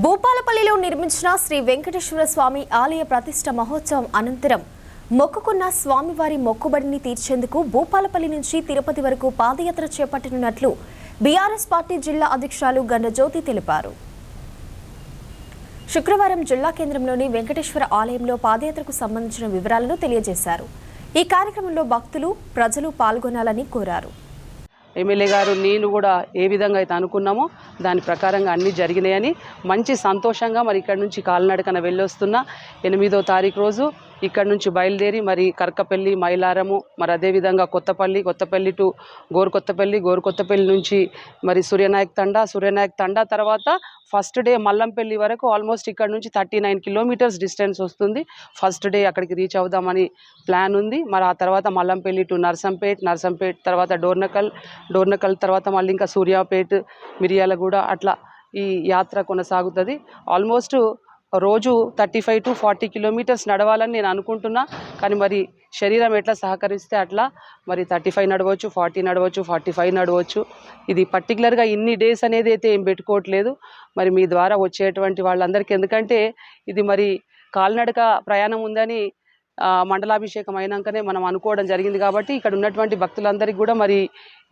భూపాలపల్లిలో నిర్మించిన శ్రీ వెంకటేశ్వర స్వామి ఆలయ ప్రతిష్ఠ మహోత్సవం అనంతరం మొక్కుకున్న స్వామివారి మొక్కుబడిని తీర్చేందుకు భూపాలపల్లి నుంచి తిరుపతి వరకు పాదయాత్ర చేపట్టనున్నట్లు బీఆర్ఎస్ పార్టీ జిల్లా అధ్యక్షురాలు గండజ్యోతి తెలిపారు. శుక్రవారం జిల్లా కేంద్రంలోని వెంకటేశ్వర ఆలయంలో పాదయాత్రకు సంబంధించిన వివరాలను తెలియజేశారు. ఈ కార్యక్రమంలో భక్తులు, ప్రజలు పాల్గొనాలని కోరారు. ఎమ్మెల్యే గారు నేను కూడా ఏ విధంగా అయితే అనుకున్నామో దాని ప్రకారంగా అన్నీ జరిగినాయని మంచి సంతోషంగా మరి ఇక్కడ నుంచి కాలినడకన వెళ్ళొస్తున్నా 8వ తారీఖు రోజు ఇక్కడ నుంచి బయలుదేరి మరి కర్కపల్లి, మైలారము, మరి అదేవిధంగా కొత్తపల్లి టు గోరుకొత్తపల్లి నుంచి మరి సూర్యనాయక్ తండా తర్వాత ఫస్ట్ డే మల్లంపల్లి వరకు ఆల్మోస్ట్ ఇక్కడ నుంచి 39 కిలోమీటర్స్ డిస్టెన్స్ వస్తుంది. ఫస్ట్ డే అక్కడికి రీచ్ అవుదామని ప్లాన్ ఉంది. మరి ఆ తర్వాత మల్లంపల్లి టు నర్సంపేట్ తర్వాత డోర్నకల్ తర్వాత మళ్ళీ ఇంకా సూర్యాపేట్, మిర్యాలగూడ అట్లా ఈ యాత్ర కొనసాగుతుంది. ఆల్మోస్ట్ రోజు 35 to 40 కిలోమీటర్స్ నడవాలని నేను అనుకుంటున్నా. కానీ మరి శరీరం ఎట్లా సహకరిస్తే అట్లా మరి 35 నడవచ్చు, 40 నడవచ్చు, 45 నడవచ్చు. ఇది పర్టికులర్గా ఇన్ని డేస్ అనేది అయితే ఏం పెట్టుకోవట్లేదు. మరి మీ ద్వారా వచ్చేటువంటి వాళ్ళందరికీ, ఎందుకంటే ఇది మరి కాలినడక ప్రయాణం ఉందని మండలాభిషేకం అయినాకనే మనం అనుకోవడం జరిగింది. కాబట్టి ఇక్కడ ఉన్నటువంటి భక్తులందరికీ కూడా మరి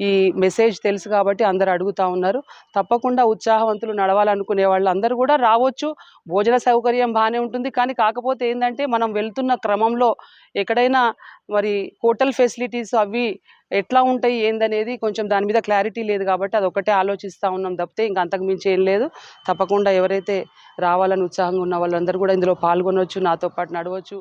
ఈ మెసేజ్ తెలుసు కాబట్టి అందరూ అడుగుతూ ఉన్నారు. తప్పకుండా ఉత్సాహవంతులు నడవాలనుకునే వాళ్ళు అందరూ కూడా రావచ్చు. భోజన సౌకర్యం బాగానే ఉంటుంది. కానీ కాకపోతే ఏంటంటే మనం వెళ్తున్న క్రమంలో ఎక్కడైనా మరి హోటల్ ఫెసిలిటీస్ అవి ఎట్లా ఉంటాయి ఏందనేది కొంచెం దాని మీద క్లారిటీ లేదు. కాబట్టి అదొకటే ఆలోచిస్తూ ఉన్నాం తప్పితే ఇంకా అంతకు మించి ఏం లేదు. తప్పకుండా ఎవరైతే రావాలని ఉత్సాహంగా ఉన్న వాళ్ళందరూ కూడా ఇందులో పాల్గొనవచ్చు, నాతో పాటు నడవచ్చు.